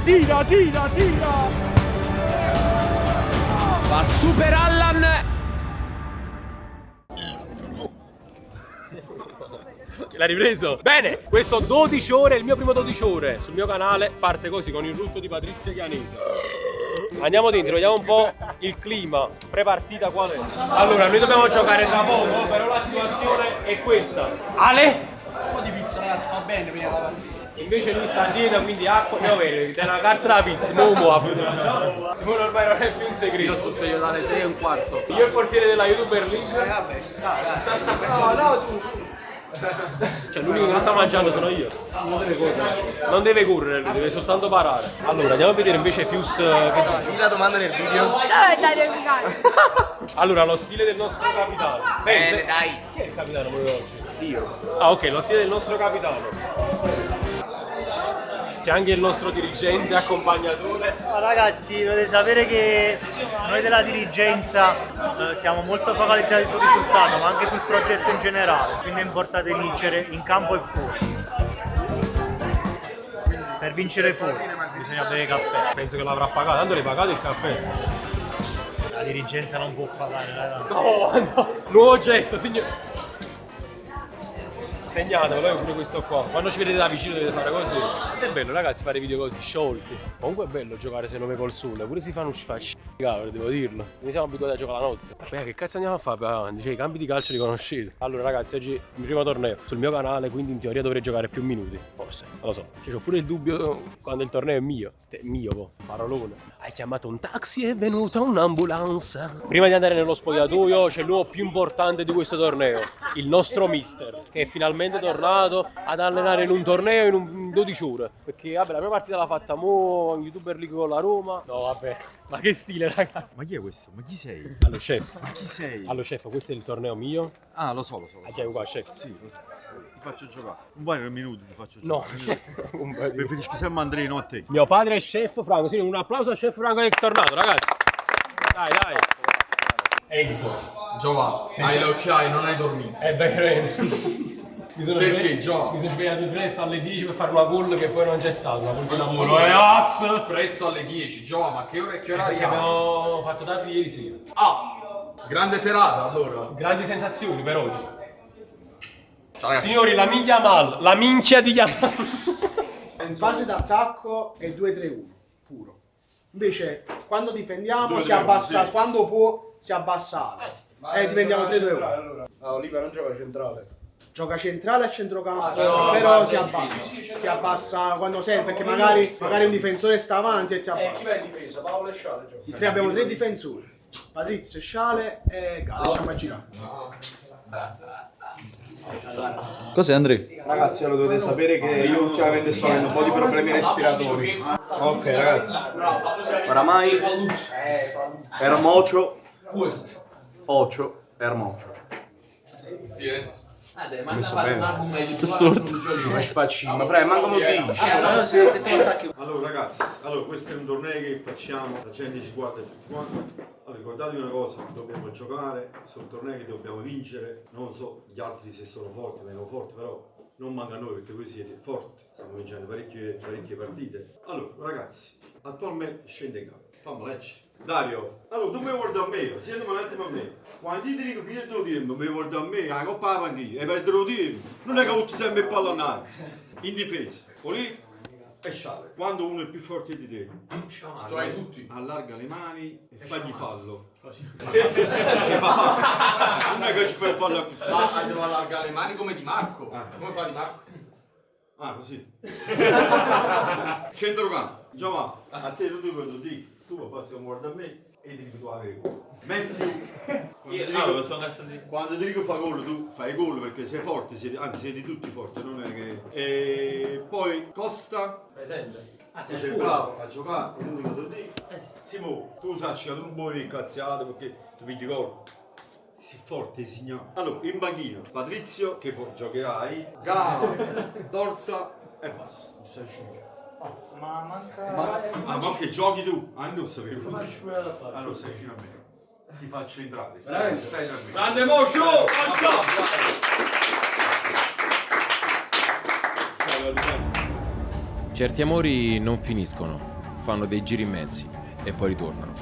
Tira! Va Super Allan! L'hai ripreso? Bene, questo 12 ore, il mio primo 12 ore sul mio canale parte così con il rutto di Patrizia Chianese. Andiamo dentro, vediamo un po' il clima pre-partita qual è. Allora, noi dobbiamo giocare tra poco, però la situazione è questa. Ale? Un po' di pizza, ragazzi, fa bene prima la partita. Invece lui sta a dieta, quindi acqua, devo avere una carta da pizza, Momo, Simone ormai non è più un segreto. Io sono sveglio dalle 6:15. Io il portiere della YouTuber League. Vabbè, ci sta, dai. No, tu. Cioè l'unico che non sta mangiando sono io. Non deve correre, lui deve soltanto parare. Allora, andiamo a vedere invece Fius che dice. Dimmi la domanda nel video. Dove dai replicare? Allora, lo stile del nostro capitano. Bene, dai. Chi è il capitano proprio oggi? Io. Ah, ok, lo stile del nostro capitano. C'è anche il nostro dirigente, accompagnatore. Ragazzi, dovete sapere che noi della dirigenza siamo molto focalizzati sul risultato, ma anche sul progetto in generale. Quindi è importante vincere in campo e fuori. Per vincere fuori bisogna bere caffè. Penso che l'avrà pagato, tanto l'hai pagato il caffè. La dirigenza non può pagare, ragazzi. No. Nuovo gesto, signore. Segnatelo, pure questo qua. Quando ci vedete da vicino dovete fare così. Ed è bello, ragazzi, fare video così, sciolti. Comunque è bello giocare se 9 col sole. Pure si fanno cavolo, devo dirlo. Noi siamo abituati a giocare la notte. Beh, che cazzo andiamo a fare per avanti? Cioè, i campi di calcio li conoscete. Allora, ragazzi, oggi il mio primo torneo sul mio canale, quindi in teoria dovrei giocare più minuti. Forse, non lo so. Cioè, ho pure il dubbio quando il torneo è mio. Mio, po'. Parolone. Hai chiamato un taxi, è venuta un'ambulanza. Prima di andare nello spogliatoio c'è l'uomo più importante di questo torneo. Il nostro mister, che è finalmente tornato ad allenare in un torneo in 12 ore. Perché, vabbè, la prima partita l'ha fatta mo' in YouTuber League con la Roma. No, vabbè. Ma che stile, raga. Ma chi è questo? Ma chi sei? Allo chef. Ma chi sei? Allo chef, questo è il torneo mio. Ah, lo so. Ah, già, qua, chef. Sì, lo so. Ti faccio giocare. Un paio di minuti ti faccio No, giocare. un po' di- Preferisci sempre Andrea, no a te. Mio padre è chef Franco. Sì, un applauso al chef Franco che è tornato, ragazzi. Dai. Enzo. Giova, hai le occhiaie, non hai dormito. È vero. Mi sono Perché, Gio? Mi sono svegliato presto alle 10 per fare una call che poi non c'è stata. Una call di lavoro. Allora, presto alle 10, Giova, ma che ora e che Perché orario? abbiamo fatto tardi ieri sera. Ah, grande serata allora. Grandi sensazioni per oggi. Ciao ragazzi. Signori, la minchia mal. La minchia di Yamal. In fase d'attacco è 2-3-1 puro. Invece quando difendiamo si abbassa, quando può si abbassa e difendiamo 3-2-1. Oliva non gioca centrale. Gioca centrale a centrocampo, però però si abbassa quando serve, perché magari un difensore sta avanti e ti Chi va abbassa. in difesa? Paolo e Sciale gioca. Abbiamo 3 difensori, Patrizio, Sciale e Gale, lasciamo girare. Cos'è Andrea? Ragazzi, allora dovete sapere che io ultimamente sto avendo un po' di problemi respiratori. Ok ragazzi, oramai Ermocio, Ocio, Ermocio. Silenzio. Messo bene. Storto. Spaccino, ma frega, manco lo dici. Se te lo stacchi. Allora ragazzi, questo è un torneo che facciamo, la gente ci guarda tutti quanti. Allora, ricordatevi una cosa, dobbiamo giocare, sono tornei che dobbiamo vincere, non so gli altri se sono forti o meno forti, però non manca a noi perché voi siete forti, stiamo vincendo parecchie partite. Allora ragazzi, attualmente scende in campo, fammi leggere. Dario, allora tu mi guardi a me, sentimi un attimo a me. Quando io ti dico più del tempo, mi guardi a me, la coppa la panchina, e perderò tempo. Non è che tu sempre il pallone innanzi. In difesa, lì e Sciale. Quando uno è più forte di te, Giochi tutti. allarga le mani e fagli fallo. Ci fa fallo. Non è che ci fai fallo più forte. Ma devo allargare le mani come Di Marco. Come fa Di Marco? Ah, così. Centrocampo. Giovanni, a te tu quando dico, tu passi un guarda a me e ti dico tu la regola. Mentre quando ti dico fa gol, tu fai gol perché sei forte, siete tutti forti, non è che... E poi Costa, Presente. Ah, tu sei bravo a giocare, è l'unico che te lo dico. Simo, tu sai che tu non puoi incazziato perché tu pigli gol. Sei forte, signore. Allora, in banchina, Patrizio, che poi giocherai, Garo, Torta e basta. Non sai uscire. Ma manca... Ma che giochi tu? Ah, non sapevo. Allora stai vicino a me. Ti faccio entrare. Stai tranquillo. Grande Moscio! Certi amori non finiscono, fanno dei giri immensi e poi ritornano.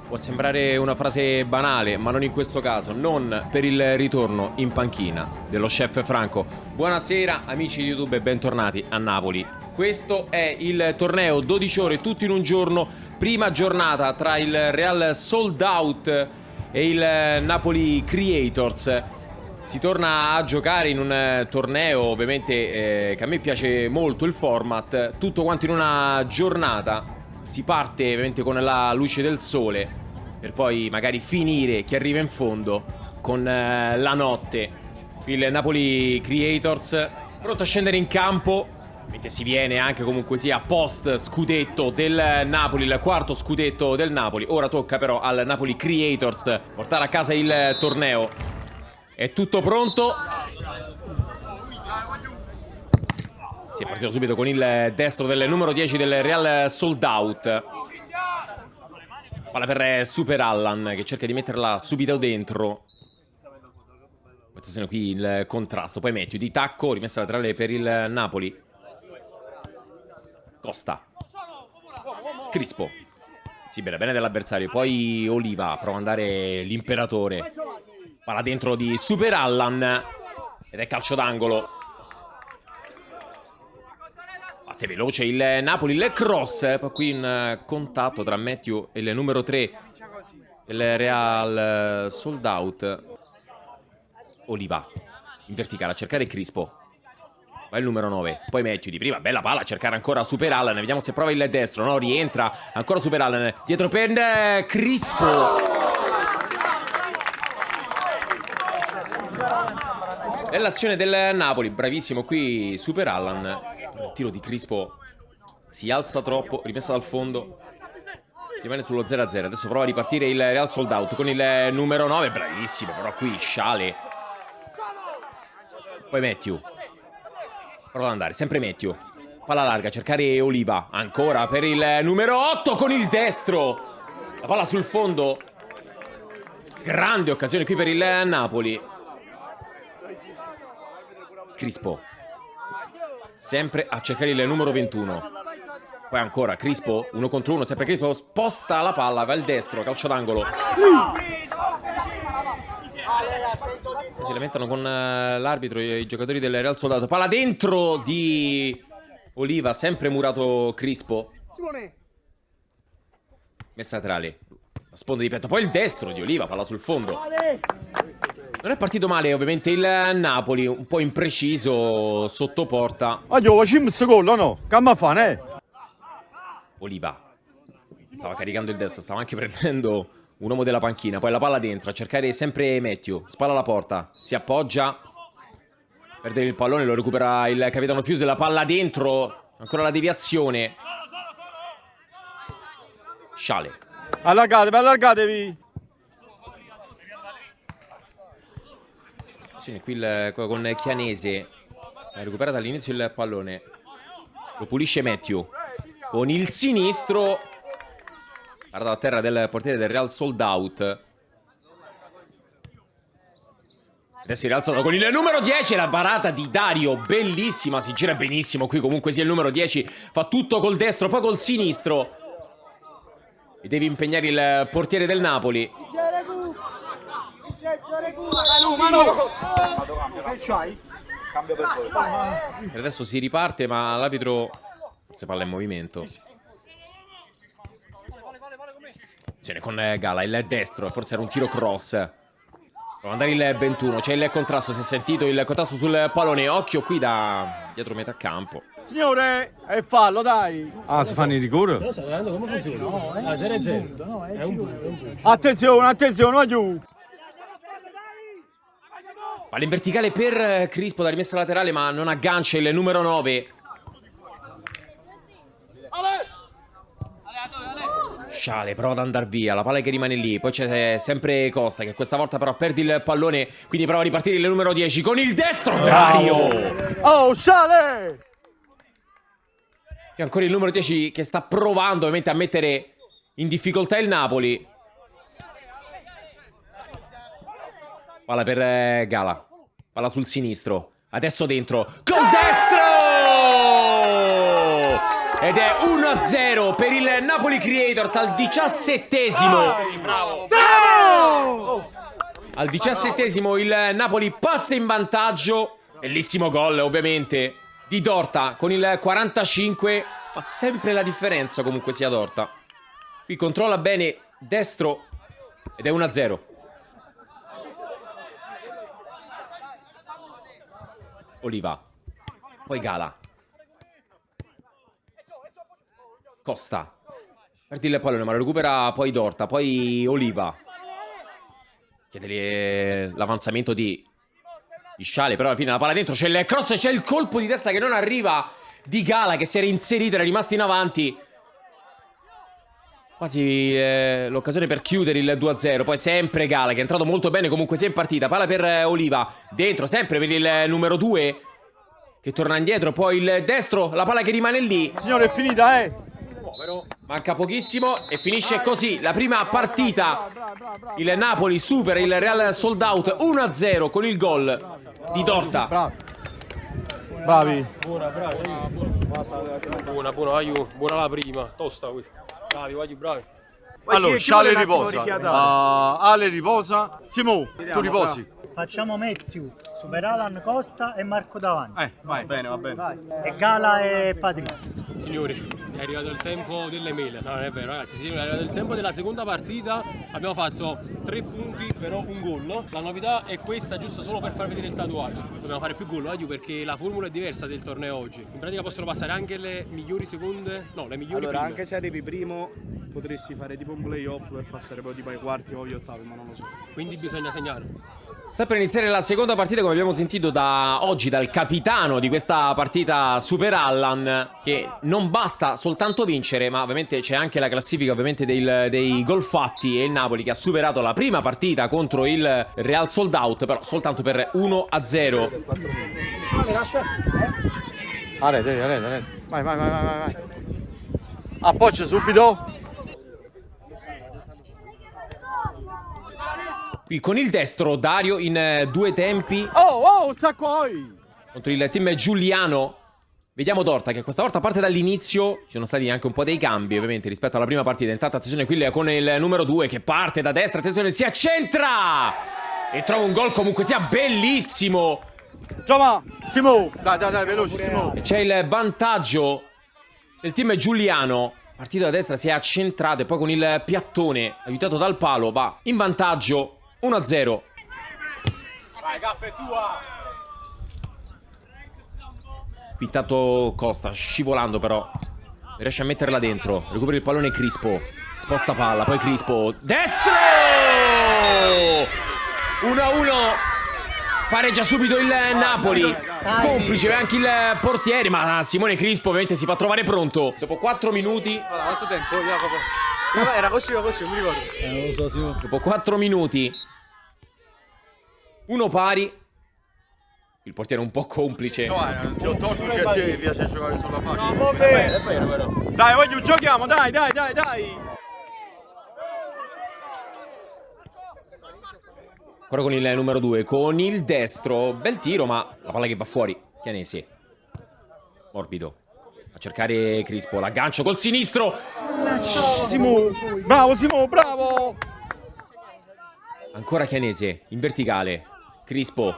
Può sembrare una frase banale, ma non in questo caso, non per il ritorno in panchina dello chef Franco. Buonasera amici di YouTube e bentornati a Napoli. Questo è il torneo 12 ore tutti in un giorno, prima giornata tra il Real Sold Out e il Napoli Creators. Si torna a giocare in un torneo ovviamente che a me piace molto il format, tutto quanto in una giornata. Si parte ovviamente con la luce del sole per poi magari finire chi arriva in fondo con la notte. Il Napoli Creators pronto a scendere in campo, mentre si viene anche comunque sia post scudetto del Napoli, il quarto scudetto del Napoli. Ora tocca però al Napoli Creators portare a casa il torneo. È tutto pronto. Si è partito subito con il destro del numero 10 del Real Sold Out. Palla per Super Allan che cerca di metterla subito dentro. Attenzione qui il contrasto. Poi Matthew di tacco, rimessa laterale per il Napoli. Costa. Crispo. Si bene dell'avversario. Poi Oliva prova ad andare l'imperatore. Palla dentro di Super Allan. Ed è calcio d'angolo. Batte veloce il Napoli, il cross. Poi qui in contatto tra Matthew e il numero 3 del Real Sold Out. Oliva in verticale a cercare Crispo. Va il numero 9. Poi Matthew di prima. Bella palla a cercare ancora Super Allan. Vediamo se prova il destro. No, rientra. Ancora Super Allan. Dietro per Crispo. Nell'azione del Napoli, bravissimo qui Super Allan. Il tiro di Crispo si alza troppo, rimessa dal fondo. Si viene sullo 0-0. Adesso prova a ripartire il Real Sold Out con il numero 9. Bravissimo, però qui Sciale. Poi Matthew. Prova ad andare, sempre Matthew. Palla larga, cercare Oliva. Ancora per il numero 8 con il destro. La palla sul fondo. Grande occasione qui per il Napoli. Crispo. Sempre a cercare il numero 21. Poi ancora Crispo, 1 contro 1, sempre Crispo sposta la palla, va il destro, calcio d'angolo. Si lamentano con l'arbitro i giocatori del Real Soldato. Palla dentro di Oliva, sempre murato Crispo. Messa laterale, la sponda di petto, poi il destro di Oliva, palla sul fondo. Non è partito male ovviamente il Napoli, un po' impreciso sotto porta. Oliva stava caricando il destro, stava anche prendendo un uomo della panchina. Poi la palla dentro, a cercare sempre Matthew. Spalla alla porta, si appoggia. Perde il pallone, lo recupera il capitano Fuse. La palla dentro, ancora la deviazione. Sciale. Allargatevi. Qui con Chianese. Ha recuperato all'inizio il pallone. Lo pulisce Matthew. Con il sinistro. Guarda a terra del portiere del Real Sold Out. Adesso il Real Sold Out con il numero 10. La parata di Dario, bellissima. Si gira benissimo qui comunque sia il numero 10. Fa tutto col destro, poi col sinistro. E devi impegnare il portiere del Napoli. E adesso si riparte, ma l'arbitro forse palla in movimento. Con Gala, il destro, forse era un tiro cross. Prova ad andare il 21, c'è il contrasto, si è sentito il contrasto sul pallone. Occhio qui da dietro metà campo. Signore, è fallo, dai. Ah, si fanno i rigori? Però stai vedendo come funziona? Ah, 0-0. È un punto. Attenzione, va giù. Palla in verticale per Crispo da rimessa laterale, ma non aggancia il numero 9. Sciale prova ad andare via, la palla che rimane lì. Poi c'è sempre Costa che questa volta però perde il pallone, quindi prova a ripartire il numero 10 con il destro. Dario! Oh, Sciale! E ancora il numero 10 che sta provando ovviamente a mettere in difficoltà il Napoli. Palla per Gala. Palla sul sinistro. Adesso dentro. Col destro! ed è 1-0 per il Napoli Creators al 17esimo. Al 17esimo il Napoli passa in vantaggio. Bellissimo gol ovviamente di Dorta con il 45. Fa sempre la differenza comunque sia Dorta. Qui controlla bene destro ed è 1-0. Oliva. Poi Gala. Costa. Perdi il pallone ma lo recupera poi Dorta. Poi Oliva. Chiede l'avanzamento di Sciale, però alla fine la palla dentro, c'è il cross, c'è il colpo di testa che non arriva di Gala, che si era inserito, era rimasto in avanti. Quasi l'occasione per chiudere il 2-0. Poi sempre Gala, che è entrato molto bene comunque sia in partita. Palla per Oliva, dentro sempre per il numero 2, che torna indietro. Poi il destro, la palla che rimane lì. Signore, è finita, Però manca pochissimo e finisce così la prima partita. Il Napoli supera il Real Sold Out 1-0 con il gol di Dorta. Bravi. Buona, Aiu. Buona la prima. Tosta questa. Bravi, Aiu, bravi. Allora, Chi vuole Sciale un attimo riposa. rifiatare? Ale riposa. Simo, tu riposi. Facciamo Matthew, Super Alan, Costa e Marco davanti. Vai. Bene, va bene. Vai. E Gala e Patrizio. Signori, è arrivato il tempo delle mele. No, non è vero, ragazzi. Signori, è arrivato il tempo della seconda partita. Abbiamo fatto 3 punti, però un gol. La novità è questa, giusto solo per far vedere il tatuaggio. Dobbiamo fare più gol, perché la formula è diversa del torneo oggi. In pratica possono passare anche le migliori seconde. No, le migliori Allora, prime. anche se arrivi primo, potresti fare tipo un playoff per passare poi tipo ai quarti o agli ottavi, ma non lo so. Quindi bisogna segnare. Sta per iniziare la seconda partita, come abbiamo sentito da oggi dal capitano di questa partita, Super Allan, che non basta soltanto vincere, ma ovviamente c'è anche la classifica ovviamente dei gol fatti, e il Napoli che ha superato la prima partita contro il Real Sold Out, però soltanto per 1-0. Rete. Vai. Appoggia subito. Qui con il destro Dario in 2 tempi sta qua. contro il team Giuliano. Vediamo Dorta che questa volta parte dall'inizio. Ci sono stati anche un po' dei cambi ovviamente rispetto alla prima partita. Intanto attenzione qui con il numero 2 che parte da destra. Attenzione, si accentra e trova un gol comunque sia bellissimo. Giova, Simo. Dai, veloce, Simo. E c'è il vantaggio del team Giuliano. Partito da destra, si è accentrato e poi con il piattone aiutato dal palo va in vantaggio 1-0. Vai, Gaffa, è tua! Qui tanto Costa scivolando però riesce a metterla dentro. Recupera il pallone Crispo. Sposta palla, poi Crispo. Destro! 1-1. Pareggia subito il Napoli. Complice anche il portiere, ma Simone Crispo ovviamente si fa trovare pronto. Dopo 4 minuti. Quanto tempo, Jacopo? Era così, non mi ricordo. Non lo so, Simo. Dopo 4 minuti. 1 pari. Il portiere è un po' complice. Ti ho tolto perché a te piace giocare sulla faccia. No, va bene. È vero, però. Dai, voglio, giochiamo, dai. Ancora con il numero 2, con il destro. Bel tiro, ma la palla che va fuori. Chianesi. Morbido. A cercare Crispo. L'aggancio col sinistro. Simo. Bravo, Simo, bravo. Ancora Chianese. In verticale. Crispo.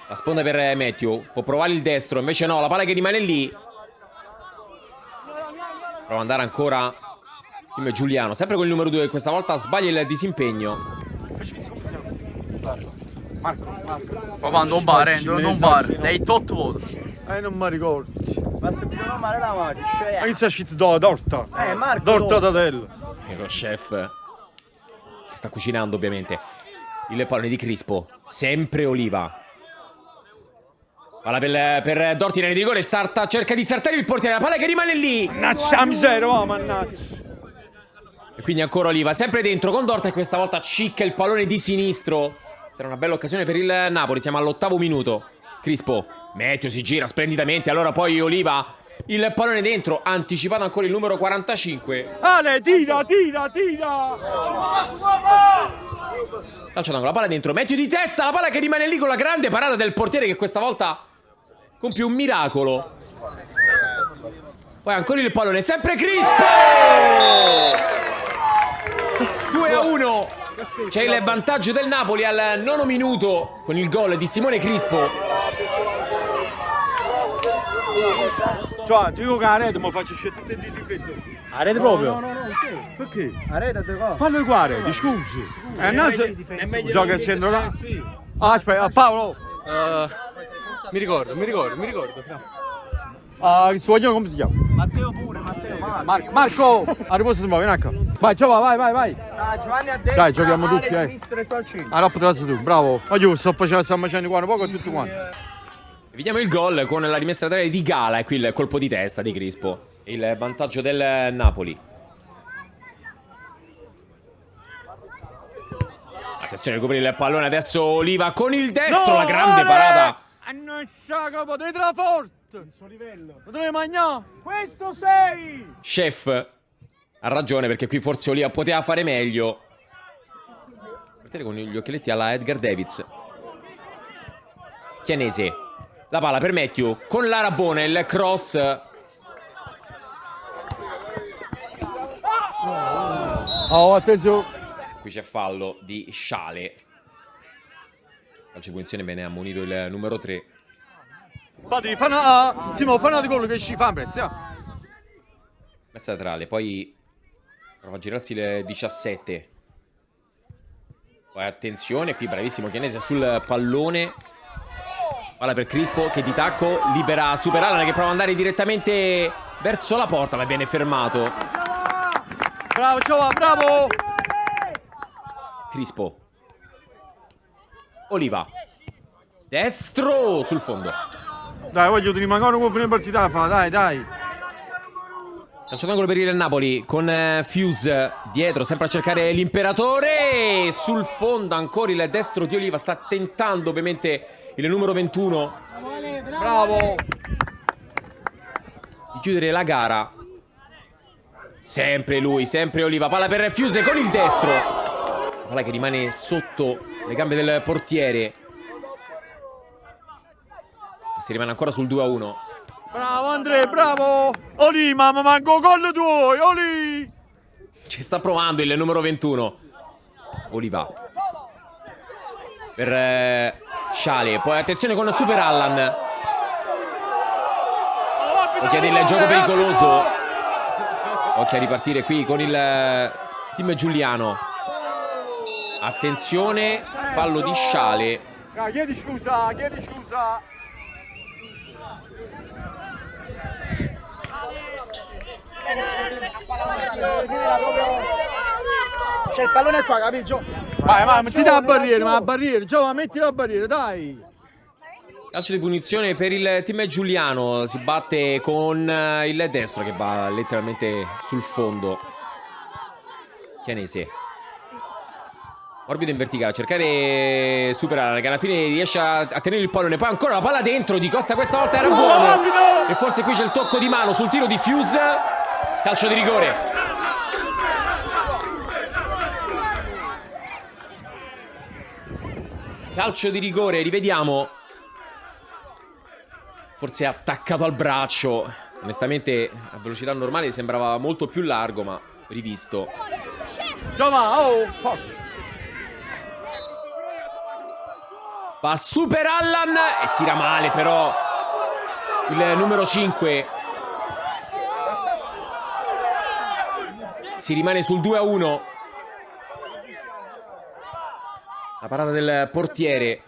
La sponda per Matthew. Può provare il destro. Invece no, la palla che rimane lì. Prova ad andare ancora team Giuliano. Sempre con il numero 2. Questa volta sbaglia il disimpegno. Papà, non bar, non bar. Lei tot voto. Non mi ricordo. Ma se mi non male la mano, Ma che sta scritto Dorta? Marco. Dorta Tatello. E lo chef che sta cucinando ovviamente. Il pallone di Crispo. Sempre Oliva. Palla per Dorti in area di rigore. Sarta cerca di saltare il portiere. La palla che rimane lì. Mannaggia miseria, mannaggia. E quindi ancora Oliva. Sempre dentro con Dorta. E questa volta cicca il pallone di sinistro. Questa era una bella occasione per il Napoli. Siamo all'8° minuto. Crispo. Matthew si gira splendidamente. Allora poi Oliva. Il pallone dentro. Anticipato ancora il numero 45. Ale, tira. Calcio d'angolo, la palla dentro. Matthew di testa. La palla che rimane lì con la grande parata del portiere che questa volta compie un miracolo. Poi ancora il pallone, sempre Crispo! 2-1. C'è il vantaggio del Napoli al 9° minuto con il gol di Simone Crispo. Cioè, ti dico che la rete mi faccio scegliere di difesa. La rete proprio? No, sì. Perché? La rete te qua. Fallo uguale, di scusi. Gioca al centro là. Sì. Ah, aspetta, Paolo. Mi ricordo. Il suo cognome come si chiama? Matteo pure, Matteo. Marco! A riposo ti muovi, Marco. Vai, Giova, vai. Giovanni a destra, Dai, giochiamo tutti, Ale a sinistra e tu al centro. Ah, no, potresti tu, bravo. Ma io stiamo facendo qua un po' con tutti quanti. Vediamo il gol con la rimessa laterale di Gala e qui il colpo di testa di Crispo. Il vantaggio del Napoli. Attenzione a ricoprire il pallone adesso Oliva con il destro, la grande parata. Non sa che potete la forte. Il suo livello. Potrei mangiare. Questo sei! Chef ha ragione perché qui forse Oliva poteva fare meglio. Guardate con gli occhialetti alla Edgar Davids. Chianese. La palla per Matthew con l'Arabone, il cross. Oh, attenzione. Qui c'è fallo di Sciale. Calcio di punizione, bene ammonito il numero 3. Padri, fanno di quello che ci fa prezzo. Messa laterale, poi prova a girarsi il 17. Poi attenzione, qui bravissimo Chianese sul pallone. Palla per Crispo che di tacco libera Superallan che prova ad andare direttamente verso la porta ma viene fermato. Bravo, Giova, bravo! Crispo. Oliva. Destro sul fondo. Dai, voglio di rimanere con fine partita fa, dai. Calcio d'angolo per il Napoli con Fuse dietro, sempre a cercare l'imperatore. Sul fondo ancora il destro di Oliva, sta tentando ovviamente il numero 21. Bravo! Di chiudere la gara. Sempre lui, sempre Oliva. Palla per Fuse con il destro. La palla che rimane sotto le gambe del portiere. Si rimane ancora sul 2-1. Bravo Andrea, bravo! Oli, mamma, manco gol tuoi, Oli! Ci sta provando il numero 21. Oliva. Per Sciale. Poi attenzione con Superallan. Occhio del gioco pericoloso. Occhio a ripartire qui con il team Giuliano. Attenzione, fallo di Sciale. Chiedi scusa. C'è il pallone qua, capito? Vai, metti la barriera, Giova, metti la barriera, dai! Calcio di punizione per il team Giuliano. Si batte con il destro che va letteralmente sul fondo. Chianese. Morbido in verticale, cercare Superallan che alla fine riesce a tenere il pallone. Poi ancora la palla dentro di Costa, questa volta era buono. E forse qui c'è il tocco di mano sul tiro di Fuse. Calcio di rigore. Calcio di rigore, rivediamo. Forse è attaccato al braccio. Onestamente a velocità normale sembrava molto più largo, ma rivisto. Giova, forte! Va Superallan e tira male però il numero 5. Si rimane sul 2-1. La parata del portiere.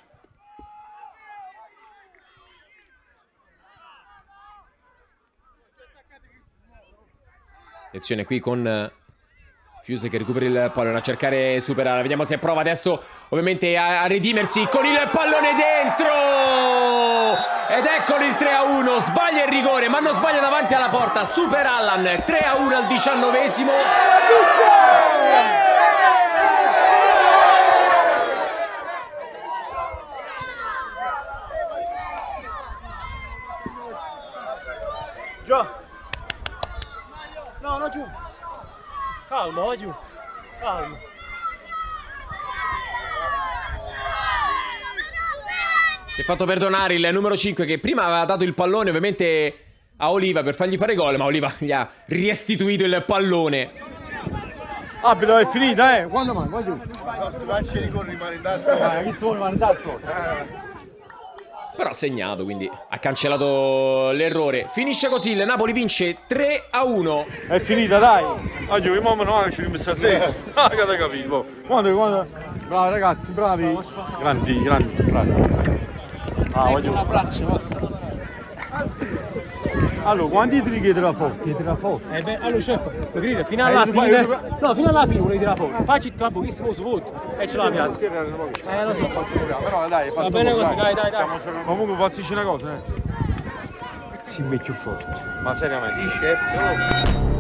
Attenzione qui con Fuse che recupera il pallone a cercare Superallan. Vediamo se prova adesso ovviamente a redimersi con il pallone dentro. Ed eccolo il 3-1. Sbaglia il rigore ma non sbaglia davanti alla porta. Superallan 3-1 al 19esimo. No, giù. Calma, vai giù. Calma. Si è fatto perdonare il numero 5 che prima aveva dato il pallone ovviamente a Oliva per fargli fare gol, ma Oliva gli ha restituito il pallone. Abito è finita, Quando mai? Vai giù. No, sti calci di gol rimane in tasca. Chi suona rimane da solo. Però ha segnato, quindi ha cancellato l'errore. Finisce così, il Napoli vince 3-1. È finita, dai. Oggi io mamma no, ci rimessa sera. Ah, che hai capito? Quando? Bravi ragazzi, bravi. Grandi, bravi. Ah, voglio un abbraccio, basta. Allora, quanti tiri che tira forte? Allora, chef, lo grida fino alla fine. No, fino alla fine vuole tirare fuori. Facci tra pochissimo su voto e ce la piazza. Lo so. Però dai, Va bene così, dai. Comunque pazzisci una cosa, Si mette più forte. Ma seriamente. Sì, chef.